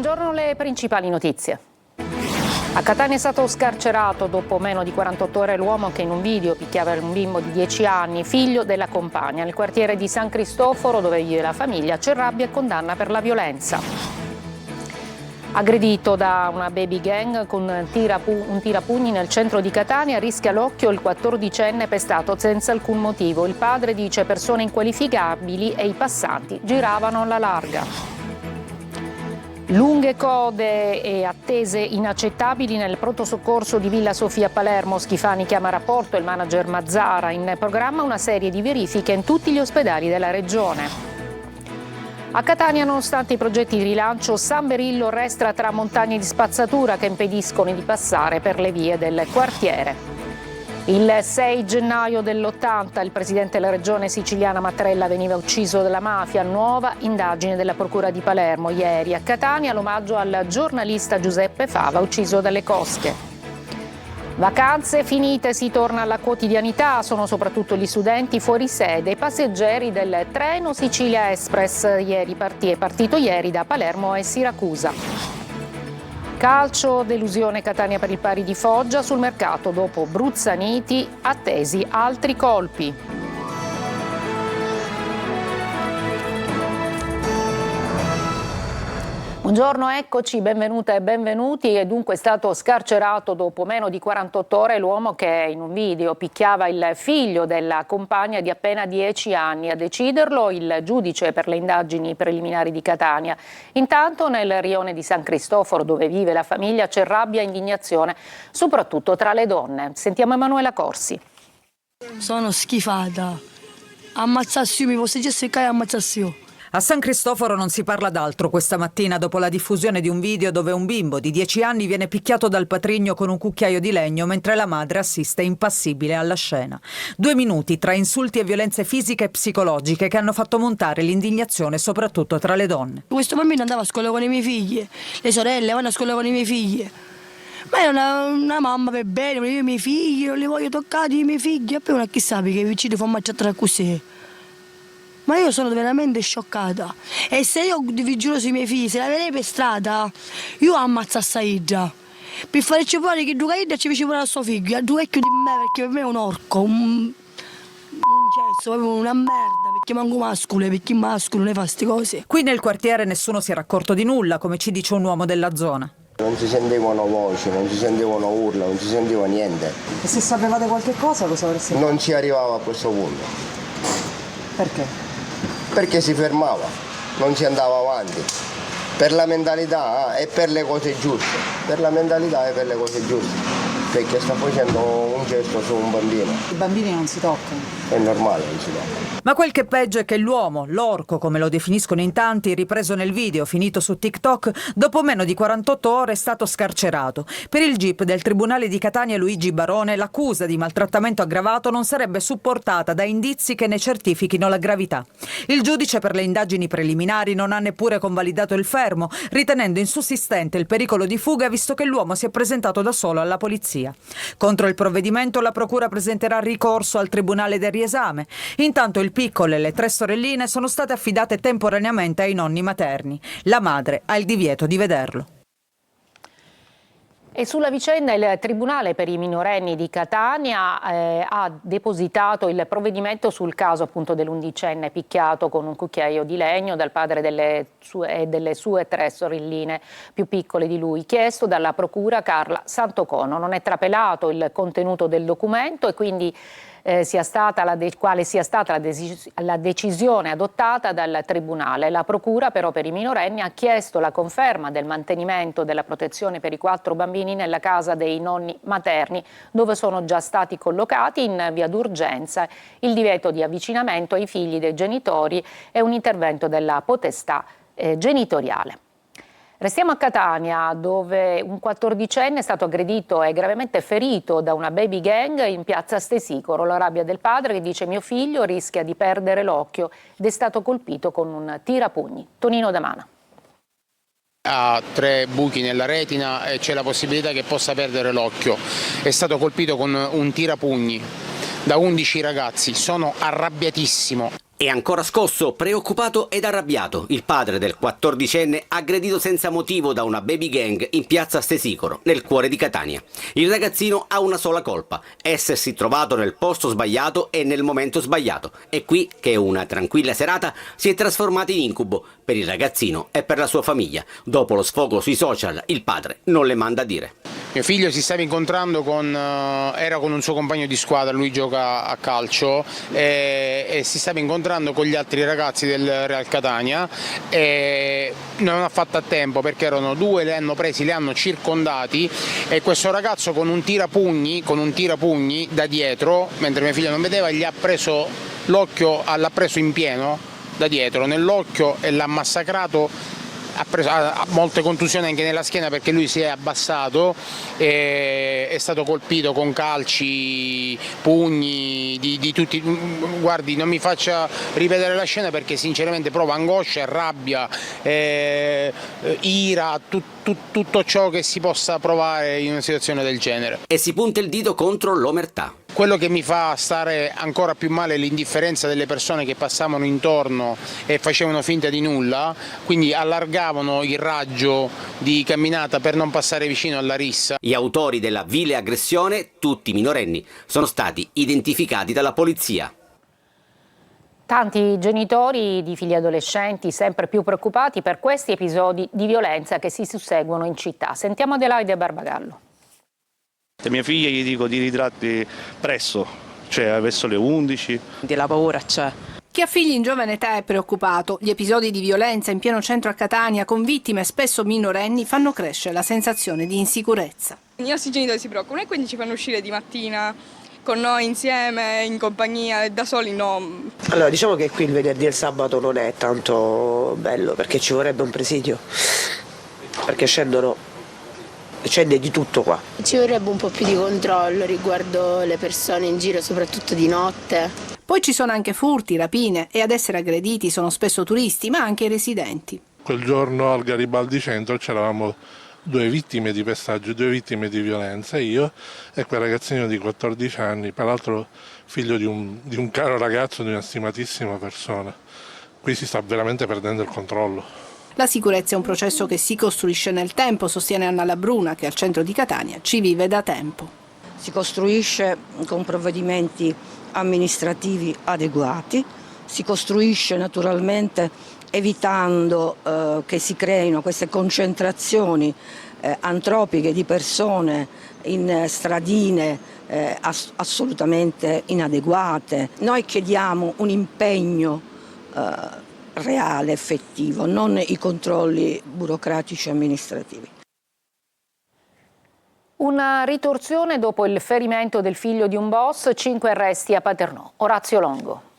Buongiorno, le principali notizie. A Catania è stato scarcerato dopo meno di 48 ore l'uomo che in un video picchiava un bimbo di 10 anni, figlio della compagna. Nel quartiere di San Cristoforo, dove vive la famiglia, c'è rabbia e condanna per la violenza. Aggredito da una baby gang con un tirapugni nel centro di Catania, rischia l'occhio il 14enne pestato senza alcun motivo. Il padre dice persone inqualificabili e i passanti giravano alla larga. Lunghe code e attese inaccettabili nel pronto soccorso di Villa Sofia Palermo. Schifani chiama a rapporto il manager Mazzara. In programma una serie di verifiche in tutti gli ospedali della regione. A Catania, nonostante i progetti di rilancio, San Berillo resta tra montagne di spazzatura che impediscono di passare per le vie del quartiere. Il 6 gennaio dell'80 il presidente della regione siciliana Mattarella veniva ucciso dalla mafia. Nuova indagine della procura di Palermo. Ieri a Catania l'omaggio al giornalista Giuseppe Fava, ucciso dalle cosche. Vacanze finite, si torna alla quotidianità, sono soprattutto gli studenti fuori sede, i passeggeri del treno Sicilia Express è partito ieri da Palermo e Siracusa. Calcio, delusione Catania per il pari di Foggia, sul mercato dopo Bruzzaniti, attesi altri colpi. Buongiorno, eccoci, benvenute e benvenuti. È dunque stato scarcerato dopo meno di 48 ore l'uomo che in un video picchiava il figlio della compagna di appena 10 anni. A deciderlo il giudice per le indagini preliminari di Catania. Intanto nel rione di San Cristoforo, dove vive la famiglia, c'è rabbia e indignazione, soprattutto tra le donne. Sentiamo Emanuela Corsi. Sono schifata. Ammazzassi io, mi posso cercare e ammazzassi io. A San Cristoforo non si parla d'altro questa mattina dopo la diffusione di un video dove un bimbo di 10 anni viene picchiato dal patrigno con un cucchiaio di legno mentre la madre assiste impassibile alla scena. 2 minuti tra insulti e violenze fisiche e psicologiche che hanno fatto montare l'indignazione soprattutto tra le donne. Questo bambino andava a scuola con i miei figli, le sorelle vanno a scuola con i miei figli. Ma è una mamma per bene, io i miei figli, non li voglio toccare i miei figli. E poi una chissà perché i vicini fanno mangiare così. Ma io sono veramente scioccata. E se io vi giuro sui miei figli, se la vedrei per strada, io ammazzo assai già. Per farci fuori che Ducaida ci fece pure al suo figlio, a due vecchio di me, perché per me è un orco, un cesso, proprio una merda, perché manco mascolo, perché mascolo ne fa queste cose. Qui nel quartiere nessuno si era accorto di nulla, come ci dice un uomo della zona. Non si sentivano voci, non si sentivano urla, non si sentiva niente. E se sapevate qualche cosa cosa avreste fatto? Non si arrivava a questo punto. Perché? Perché si fermava, non si andava avanti. Per la mentalità e per le cose giuste. Per la mentalità e per le cose giuste. Perché sta facendo un gesto su un bambino. I bambini non si toccano. È normale, non si toccano. Ma quel che è peggio è che l'uomo, l'orco come lo definiscono in tanti, ripreso nel video finito su TikTok, dopo meno di 48 ore è stato scarcerato. Per il GIP del Tribunale di Catania Luigi Barone l'accusa di maltrattamento aggravato non sarebbe supportata da indizi che ne certifichino la gravità. Il giudice per le indagini preliminari non ha neppure convalidato il fermo, ritenendo insussistente il pericolo di fuga visto che l'uomo si è presentato da solo alla polizia. Contro il provvedimento la procura presenterà ricorso al Tribunale del riesame. Intanto il piccolo e le 3 sorelline sono state affidate temporaneamente ai nonni materni. La madre ha il divieto di vederlo. E sulla vicenda il Tribunale per i minorenni di Catania ha depositato il provvedimento sul caso appunto dell'11enne picchiato con un cucchiaio di legno dal padre delle sue 3 sorelline più piccole di lui, chiesto dalla procura Carla Santocono. Non è trapelato il contenuto del documento e quindi quale sia stata la decisione adottata dal Tribunale. La Procura però per i minorenni ha chiesto la conferma del mantenimento della protezione per i 4 bambini nella casa dei nonni materni dove sono già stati collocati in via d'urgenza, il divieto di avvicinamento ai figli dei genitori e un intervento della potestà genitoriale. Restiamo a Catania, dove un 14enne è stato aggredito e gravemente ferito da una baby gang in piazza Stesicoro. La rabbia del padre che dice mio figlio rischia di perdere l'occhio ed è stato colpito con un tirapugni. Tonino Damana. Ha 3 buchi nella retina e c'è la possibilità che possa perdere l'occhio. È stato colpito con un tirapugni da 11 ragazzi, sono arrabbiatissimo. È ancora scosso, preoccupato ed arrabbiato il padre del 14enne aggredito senza motivo da una baby gang in piazza Stesicoro, nel cuore di Catania. Il ragazzino ha una sola colpa: essersi trovato nel posto sbagliato e nel momento sbagliato. È qui che una tranquilla serata si è trasformata in incubo per il ragazzino e per la sua famiglia. Dopo lo sfogo sui social, il padre non le manda a dire. Mio figlio si stava incontrando era con un suo compagno di squadra, lui gioca a calcio, e si stava incontrando con gli altri ragazzi del Real Catania e non ha fatto a tempo perché erano due, li hanno presi, li hanno circondati e questo ragazzo con un tirapugni da dietro, mentre mio figlio non vedeva, gli ha preso l'occhio, l'ha preso in pieno da dietro, nell'occhio, e l'ha massacrato. Ha molte contusioni anche nella schiena perché lui si è abbassato e è stato colpito con calci, pugni di tutti. Guardi, non mi faccia ripetere la scena perché sinceramente provo angoscia, rabbia, ira, tutto ciò che si possa provare in una situazione del genere. E si punta il dito contro l'omertà. Quello che mi fa stare ancora più male è l'indifferenza delle persone che passavano intorno e facevano finta di nulla, quindi allargavano il raggio di camminata per non passare vicino alla rissa. Gli autori della vile aggressione, tutti minorenni, sono stati identificati dalla polizia. Tanti genitori di figli adolescenti sempre più preoccupati per questi episodi di violenza che si susseguono in città. Sentiamo Adelaide Barbagallo. Le mie figlie gli dico di ritrarli presto, cioè verso le 11. La paura c'è. Chi ha figli in giovane età è preoccupato. Gli episodi di violenza in pieno centro a Catania, con vittime spesso minorenni, fanno crescere la sensazione di insicurezza. I nostri genitori si preoccupano e quindi ci fanno uscire di mattina con noi insieme, in compagnia, da soli no. Allora, diciamo che qui il venerdì e il sabato non è tanto bello perché ci vorrebbe un presidio, perché scende di tutto qua. Ci vorrebbe un po' più di controllo riguardo le persone in giro, soprattutto di notte. Poi ci sono anche furti, rapine, e ad essere aggrediti sono spesso turisti, ma anche i residenti. Quel giorno al Garibaldi Centro c'eravamo 2 vittime di pestaggio, 2 vittime di violenza, io e quel ragazzino di 14 anni, peraltro figlio di un caro ragazzo, di una stimatissima persona. Qui si sta veramente perdendo il controllo. La sicurezza è un processo che si costruisce nel tempo, sostiene Anna Labruna, che al centro di Catania ci vive da tempo. Si costruisce con provvedimenti amministrativi adeguati, si costruisce naturalmente evitando che si creino queste concentrazioni antropiche di persone in stradine assolutamente inadeguate. Noi chiediamo un impegno reale, effettivo, non i controlli burocratici e amministrativi. Una ritorsione dopo il ferimento del figlio di un boss, 5 arresti a Paternò. Orazio Longo.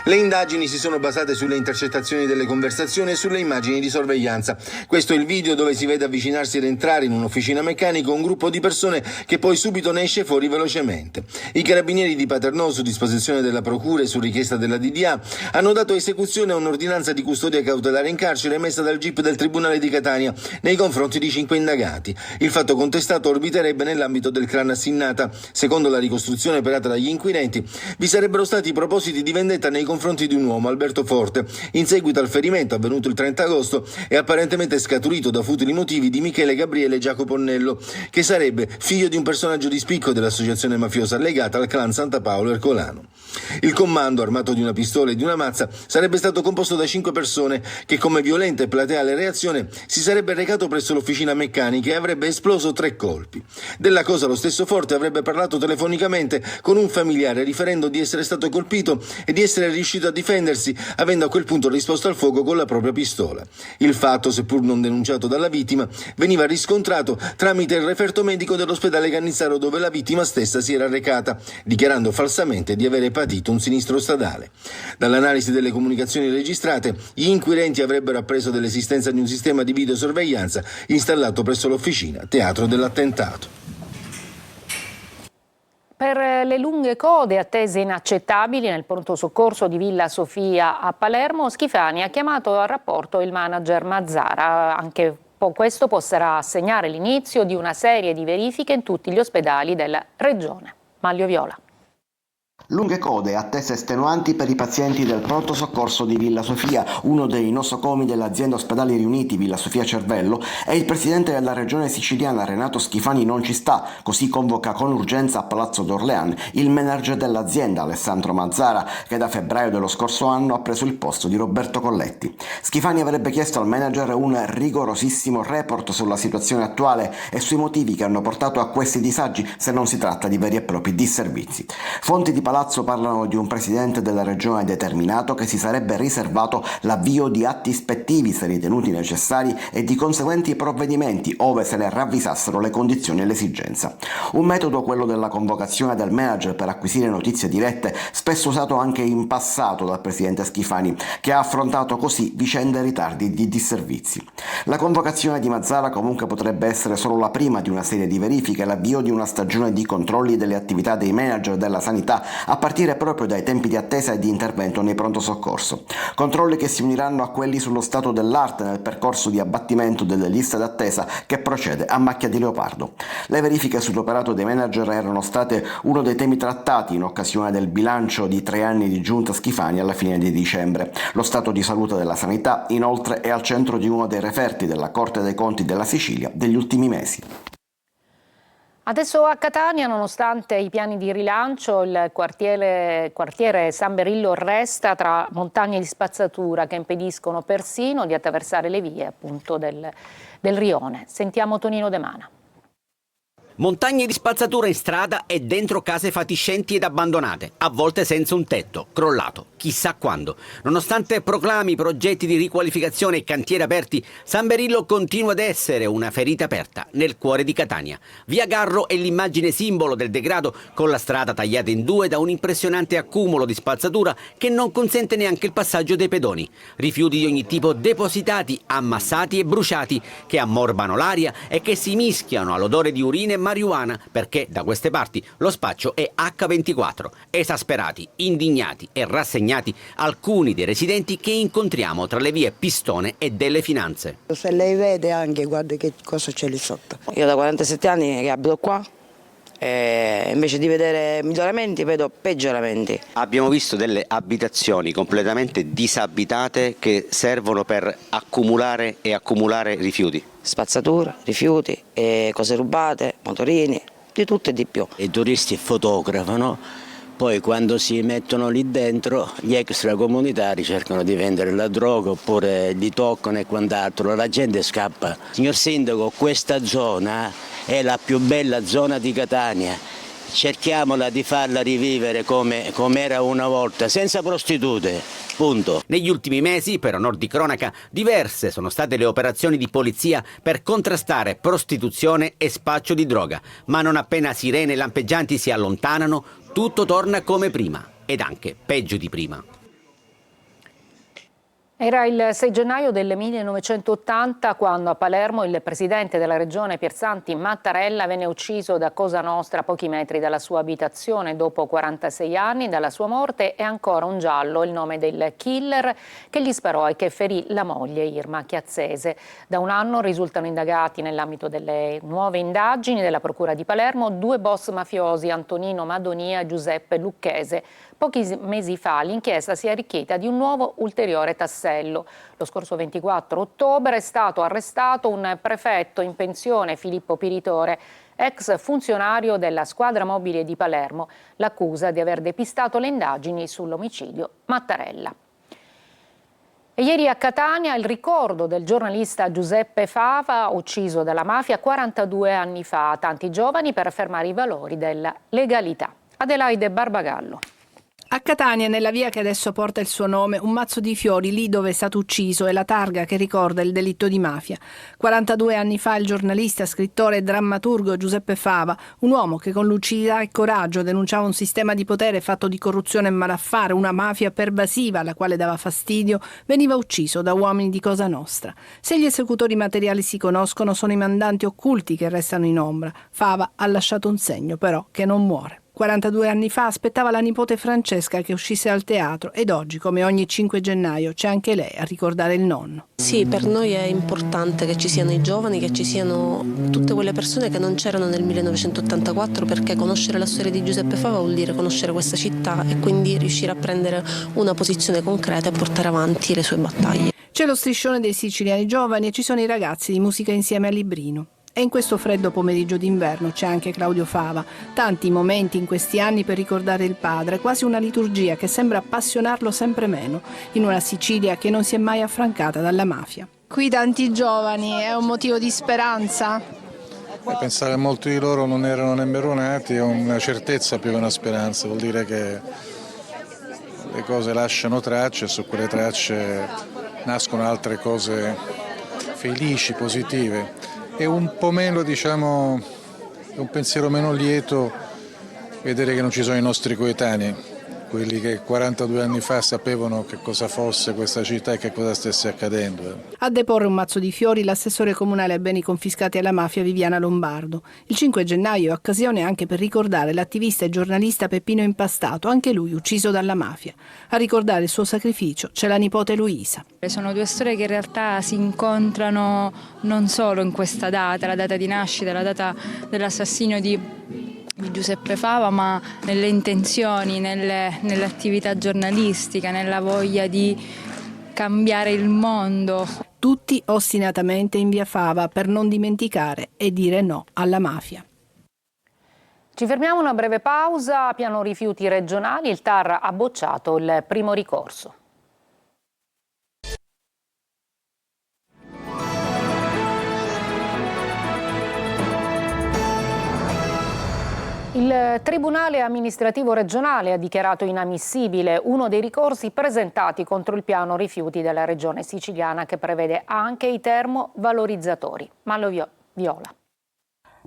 Le indagini si sono basate sulle intercettazioni delle conversazioni e sulle immagini di sorveglianza. Questo è il video dove si vede avvicinarsi ed entrare in un'officina meccanica un gruppo di persone che poi subito ne esce fuori velocemente. I carabinieri di Paternò, su disposizione della procura e su richiesta della DDA, hanno dato esecuzione a un'ordinanza di custodia cautelare in carcere emessa dal GIP del Tribunale di Catania nei confronti di 5 indagati. Il fatto contestato orbiterebbe nell'ambito del clan Assinnata. Secondo la ricostruzione operata dagli inquirenti, vi sarebbero stati propositi di vendetta nei confronti di un uomo, Alberto Forte, in seguito al ferimento avvenuto il 30 agosto e apparentemente scaturito da futili motivi di Michele Gabriele Giacoponnello, che sarebbe figlio di un personaggio di spicco dell'associazione mafiosa legata al clan Santa Paolo Ercolano. Il comando, armato di una pistola e di una mazza, sarebbe stato composto da 5 persone che, come violenta e plateale reazione, si sarebbe recato presso l'officina meccanica e avrebbe esploso 3 colpi. Della cosa lo stesso Forte avrebbe parlato telefonicamente con un familiare, riferendo di essere stato colpito e di essere riuscito a difendersi, avendo a quel punto risposto al fuoco con la propria pistola. Il fatto, seppur non denunciato dalla vittima, veniva riscontrato tramite il referto medico dell'ospedale Cannizzaro, dove la vittima stessa si era recata, dichiarando falsamente di avere patito un sinistro stradale. Dall'analisi delle comunicazioni registrate, gli inquirenti avrebbero appreso dell'esistenza di un sistema di videosorveglianza installato presso l'officina, teatro dell'attentato. Per le lunghe code attese inaccettabili nel pronto soccorso di Villa Sofia a Palermo, Schifani ha chiamato a rapporto il manager Mazzara. Anche questo potrà segnare l'inizio di una serie di verifiche in tutti gli ospedali della regione. Maglio Viola. Lunghe code e attese estenuanti per i pazienti del pronto soccorso di Villa Sofia, uno dei nosocomi dell'azienda Ospedali Riuniti Villa Sofia Cervello, e il presidente della regione siciliana Renato Schifani non ci sta, così convoca con urgenza a Palazzo d'Orléans il manager dell'azienda Alessandro Mazzara, che da febbraio dello scorso anno ha preso il posto di Roberto Colletti. Schifani avrebbe chiesto al manager un rigorosissimo report sulla situazione attuale e sui motivi che hanno portato a questi disagi, se non si tratta di veri e propri disservizi. Fonti di Palazzo parlano di un presidente della regione determinato che si sarebbe riservato l'avvio di atti ispettivi se ritenuti necessari e di conseguenti provvedimenti ove se ne ravvisassero le condizioni e l'esigenza. Un metodo, quello della convocazione del manager per acquisire notizie dirette, spesso usato anche in passato dal presidente Schifani, che ha affrontato così vicende e ritardi di disservizi. La convocazione di Mazzara comunque potrebbe essere solo la prima di una serie di verifiche, l'avvio di una stagione di controlli delle attività dei manager della sanità, a partire proprio dai tempi di attesa e di intervento nei pronto soccorso. Controlli che si uniranno a quelli sullo stato dell'arte nel percorso di abbattimento delle liste d'attesa che procede a macchia di leopardo. Le verifiche sull'operato dei manager erano state uno dei temi trattati in occasione del bilancio di 3 anni di giunta Schifani alla fine di dicembre. Lo stato di salute della sanità, inoltre, è al centro di uno dei referti della Corte dei Conti della Sicilia degli ultimi mesi. Adesso a Catania, nonostante i piani di rilancio, il quartiere San Berillo resta tra montagne di spazzatura che impediscono persino di attraversare le vie appunto del rione. Sentiamo Tonino De Mana. Montagne di spazzatura in strada e dentro case fatiscenti ed abbandonate, a volte senza un tetto, crollato, chissà quando. Nonostante proclami, progetti di riqualificazione e cantieri aperti, San Berillo continua ad essere una ferita aperta nel cuore di Catania. Via Garro è l'immagine simbolo del degrado, con la strada tagliata in due da un impressionante accumulo di spazzatura che non consente neanche il passaggio dei pedoni. Rifiuti di ogni tipo depositati, ammassati e bruciati, che ammorbano l'aria e che si mischiano all'odore di urine e marijuana, perché da queste parti lo spaccio è H24. Esasperati, indignati e rassegnati alcuni dei residenti che incontriamo tra le vie Pistone e delle Finanze. Se lei vede anche, guarda che cosa c'è lì sotto. Io da 47 anni che abito qua e invece di vedere miglioramenti vedo peggioramenti. Abbiamo visto delle abitazioni completamente disabitate che servono per accumulare rifiuti. Spazzatura, rifiuti, cose rubate, motorini, di tutto e di più. I turisti fotografano, poi quando si mettono lì dentro gli extracomunitari cercano di vendere la droga oppure li toccano e quant'altro, la gente scappa. Signor Sindaco, questa zona è la più bella zona di Catania, cerchiamola di farla rivivere come era una volta, senza prostitute. Punto. Negli ultimi mesi, per onor di cronaca, diverse sono state le operazioni di polizia per contrastare prostituzione e spaccio di droga, ma non appena sirene e lampeggianti si allontanano, tutto torna come prima, ed anche peggio di prima. Era il 6 gennaio del 1980 quando a Palermo il presidente della regione Piersanti Mattarella venne ucciso da Cosa Nostra a pochi metri dalla sua abitazione. Dopo 46 anni dalla sua morte è ancora un giallo il nome del killer che gli sparò e che ferì la moglie Irma Chiazzese. Da un anno risultano indagati nell'ambito delle nuove indagini della Procura di Palermo 2 boss mafiosi, Antonino Madonia e Giuseppe Lucchese. Pochi mesi fa l'inchiesta si è arricchita di un nuovo ulteriore tassello. Lo scorso 24 ottobre è stato arrestato un prefetto in pensione, Filippo Piritore, ex funzionario della squadra mobile di Palermo. L'accusa di aver depistato le indagini sull'omicidio Mattarella. E ieri a Catania il ricordo del giornalista Giuseppe Fava, ucciso dalla mafia 42 anni fa. Tanti giovani per affermare i valori della legalità. Adelaide Barbagallo. A Catania, nella via che adesso porta il suo nome, un mazzo di fiori lì dove è stato ucciso e la targa che ricorda il delitto di mafia. 42 anni fa il giornalista, scrittore e drammaturgo Giuseppe Fava, un uomo che con lucidità e coraggio denunciava un sistema di potere fatto di corruzione e malaffare, una mafia pervasiva alla quale dava fastidio, veniva ucciso da uomini di Cosa Nostra. Se gli esecutori materiali si conoscono, sono i mandanti occulti che restano in ombra. Fava ha lasciato un segno però che non muore. 42 anni fa aspettava la nipote Francesca che uscisse al teatro ed oggi, come ogni 5 gennaio, c'è anche lei a ricordare il nonno. Sì, per noi è importante che ci siano i giovani, che ci siano tutte quelle persone che non c'erano nel 1984, perché conoscere la storia di Giuseppe Fava vuol dire conoscere questa città e quindi riuscire a prendere una posizione concreta e portare avanti le sue battaglie. C'è lo striscione dei siciliani giovani e ci sono i ragazzi di Musica Insieme a Librino. E in questo freddo pomeriggio d'inverno c'è anche Claudio Fava. Tanti momenti in questi anni per ricordare il padre, quasi una liturgia che sembra appassionarlo sempre meno, in una Sicilia che non si è mai affrancata dalla mafia. Qui tanti giovani, è un motivo di speranza? Pensare che molti di loro non erano nemmeno nati è una certezza più che una speranza, vuol dire che le cose lasciano tracce e su quelle tracce nascono altre cose felici, positive. È un po' meno, diciamo, è un pensiero meno lieto vedere che non ci sono i nostri coetanei, quelli che 42 anni fa sapevano che cosa fosse questa città e che cosa stesse accadendo. A deporre un mazzo di fiori l'assessore comunale ai beni confiscati alla mafia Viviana Lombardo. Il 5 gennaio è occasione anche per ricordare l'attivista e giornalista Peppino Impastato, anche lui ucciso dalla mafia. A ricordare il suo sacrificio c'è la nipote Luisa. Sono due storie che in realtà si incontrano non solo in questa data, la data di nascita, la data dell'assassinio di Giuseppe Fava, ma nelle intenzioni, nell'attività giornalistica, nella voglia di cambiare il mondo. Tutti ostinatamente in via Fava per non dimenticare e dire no alla mafia. Ci fermiamo una breve pausa. Piano rifiuti regionali, il TAR ha bocciato il primo ricorso. Il Tribunale amministrativo regionale ha dichiarato inammissibile uno dei ricorsi presentati contro il piano rifiuti della regione siciliana che prevede anche i termovalorizzatori. Mallo Viola.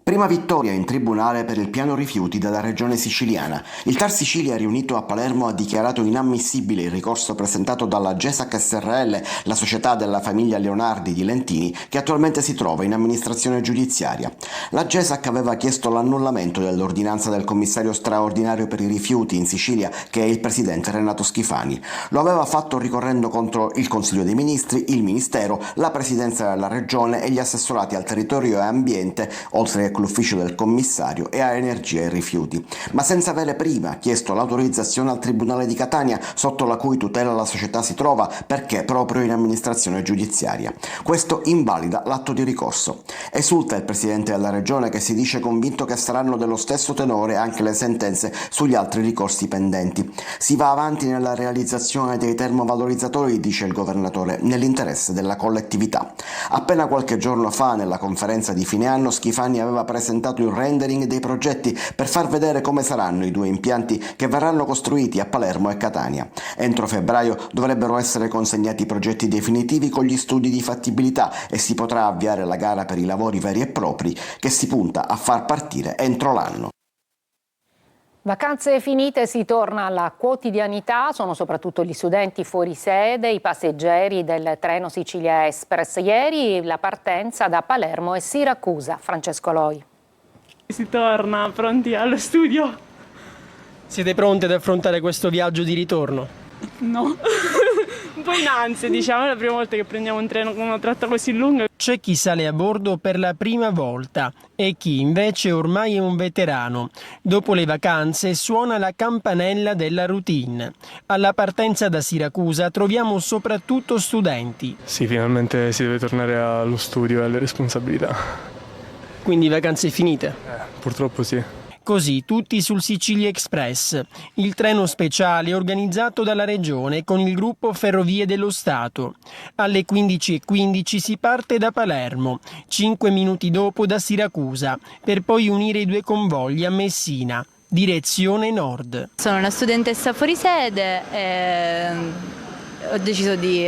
Prima vittoria in tribunale per il piano rifiuti della regione siciliana. Il TAR Sicilia riunito a Palermo ha dichiarato inammissibile il ricorso presentato dalla GESAC SRL, la società della famiglia Leonardi di Lentini, che attualmente si trova in amministrazione giudiziaria. La GESAC aveva chiesto l'annullamento dell'ordinanza del commissario straordinario per i rifiuti in Sicilia, che è il presidente Renato Schifani. Lo aveva fatto ricorrendo contro il Consiglio dei Ministri, il Ministero, la Presidenza della Regione e gli assessorati al territorio e ambiente, oltre l'ufficio del commissario e a energia e rifiuti, ma senza avere prima chiesto l'autorizzazione al Tribunale di Catania, sotto la cui tutela la società si trova, perché proprio in amministrazione giudiziaria. Questo invalida l'atto di ricorso. Esulta il presidente della regione, che si dice convinto che saranno dello stesso tenore anche le sentenze sugli altri ricorsi pendenti. Si va avanti nella realizzazione dei termovalorizzatori, dice il governatore, nell'interesse della collettività. Appena qualche giorno fa, nella conferenza di fine anno, Schifani aveva presentato il rendering dei progetti per far vedere come saranno i due impianti che verranno costruiti a Palermo e Catania. Entro febbraio dovrebbero essere consegnati i progetti definitivi con gli studi di fattibilità e si potrà avviare la gara per i lavori veri e propri, che si punta a far partire entro l'anno. Vacanze finite, si torna alla quotidianità, sono soprattutto gli studenti fuori sede, i passeggeri del treno Sicilia Express. Ieri la partenza da Palermo e Siracusa. Francesco Loi. Si torna pronti allo studio. Siete pronti ad affrontare questo viaggio di ritorno? No, un po' in ansia, diciamo, è la prima volta che prendiamo un treno con una tratta così lunga. C'è chi sale a bordo per la prima volta e chi invece ormai è un veterano. Dopo le vacanze suona la campanella della routine. Alla partenza da Siracusa troviamo soprattutto studenti. Sì, finalmente si deve tornare allo studio e alle responsabilità. Quindi vacanze finite? Purtroppo sì. Così tutti sul Sicilia Express, il treno speciale organizzato dalla Regione con il gruppo Ferrovie dello Stato. Alle 15:15 si parte da Palermo, 5 minuti dopo da Siracusa, per poi unire i due convogli a Messina, direzione nord. Sono una studentessa fuori sede e ho deciso di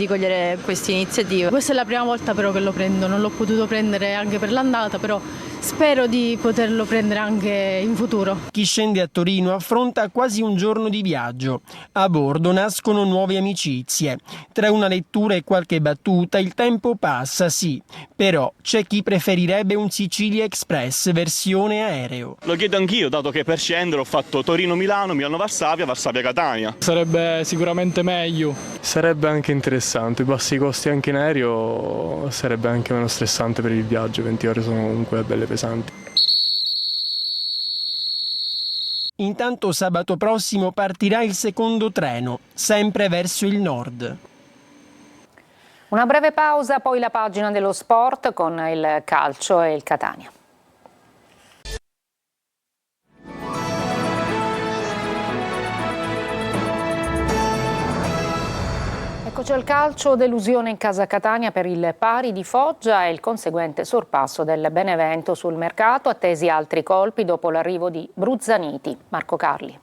cogliere questa iniziativa. Questa è la prima volta però che lo prendo, non l'ho potuto prendere anche per l'andata, però Spero di poterlo prendere anche in futuro. Chi scende a Torino affronta quasi un giorno di viaggio. A bordo nascono nuove amicizie. Tra una lettura e qualche battuta il tempo passa, sì. Però c'è chi preferirebbe un Sicilia Express versione aereo. Lo chiedo anch'io, dato che per scendere ho fatto Torino-Milano, Milano-Varsavia, Varsavia-Catania. Sarebbe sicuramente meglio. Sarebbe anche interessante, i bassi costi anche in aereo sarebbe anche meno stressante per il viaggio, 20 ore sono comunque belle pesanti. Intanto sabato prossimo partirà il secondo treno, sempre verso il nord. Una breve pausa, poi la pagina dello sport con il calcio e il Catania. Eccoci al calcio, delusione in casa Catania per il pari di Foggia e il conseguente sorpasso del Benevento sul mercato, attesi altri colpi dopo l'arrivo di Bruzzaniti. Marco Carli.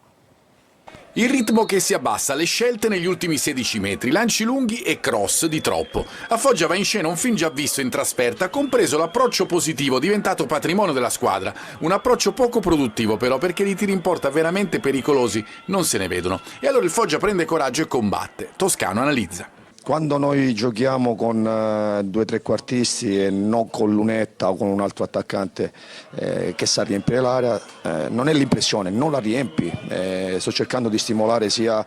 Il ritmo che si abbassa, le scelte negli ultimi 16 metri, lanci lunghi e cross di troppo. A Foggia va in scena un film già visto in trasferta, compreso l'approccio positivo diventato patrimonio della squadra. Un approccio poco produttivo però, perché di tiri in porta veramente pericolosi non se ne vedono. E allora il Foggia prende coraggio e combatte. Toscano analizza. Quando noi giochiamo con due trequartisti e non con Lunetta o con un altro attaccante che sa riempire l'area, non è l'impressione, non la riempi. Sto cercando di stimolare sia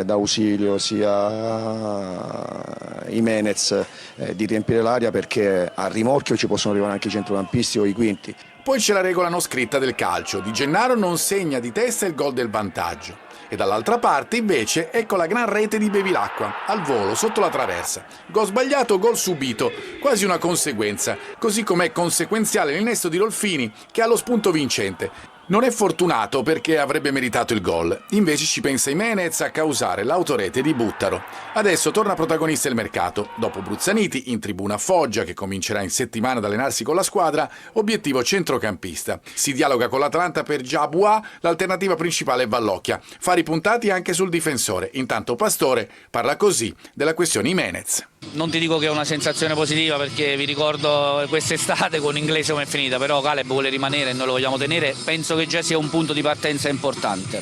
D'Ausilio sia Jimenez di riempire l'area, perché a rimorchio ci possono arrivare anche i centrocampisti o i quinti. Poi c'è la regola non scritta del calcio. Di Gennaro non segna di testa il gol del vantaggio. E dall'altra parte invece ecco la gran rete di Bevilacqua, al volo, sotto la traversa. Gol sbagliato, gol subito, quasi una conseguenza, così come è conseguenziale l'innesto di Rolfini che ha lo spunto vincente. Non è fortunato perché avrebbe meritato il gol, invece ci pensa Jimenez a causare l'autorete di Buttaro. Adesso torna protagonista il mercato, dopo Bruzzaniti in tribuna a Foggia che comincerà in settimana ad allenarsi con la squadra, obiettivo centrocampista. Si dialoga con l'Atalanta per Giabua, l'alternativa principale è Vallocchia, fari puntati anche sul difensore, intanto Pastore parla così della questione Jimenez. Non ti dico che è una sensazione positiva perché vi ricordo quest'estate con Inglese come è finita, però Caleb vuole rimanere e noi lo vogliamo tenere, penso che già sia un punto di partenza importante.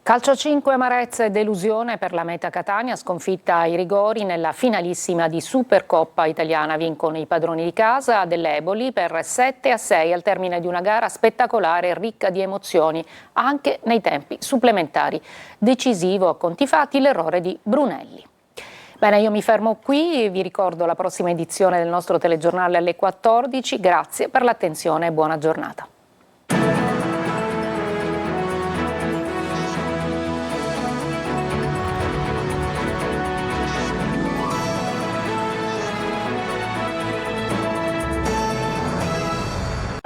Calcio 5, amarezza e delusione per la Meta Catania, sconfitta ai rigori nella finalissima di Supercoppa italiana. Vincono i padroni di casa dell'Eboli per 7-6 al termine di una gara spettacolare e ricca di emozioni, anche nei tempi supplementari. Decisivo a conti fatti l'errore di Brunelli. Bene, io mi fermo qui, vi ricordo la prossima edizione del nostro telegiornale alle 14. Grazie per l'attenzione e buona giornata.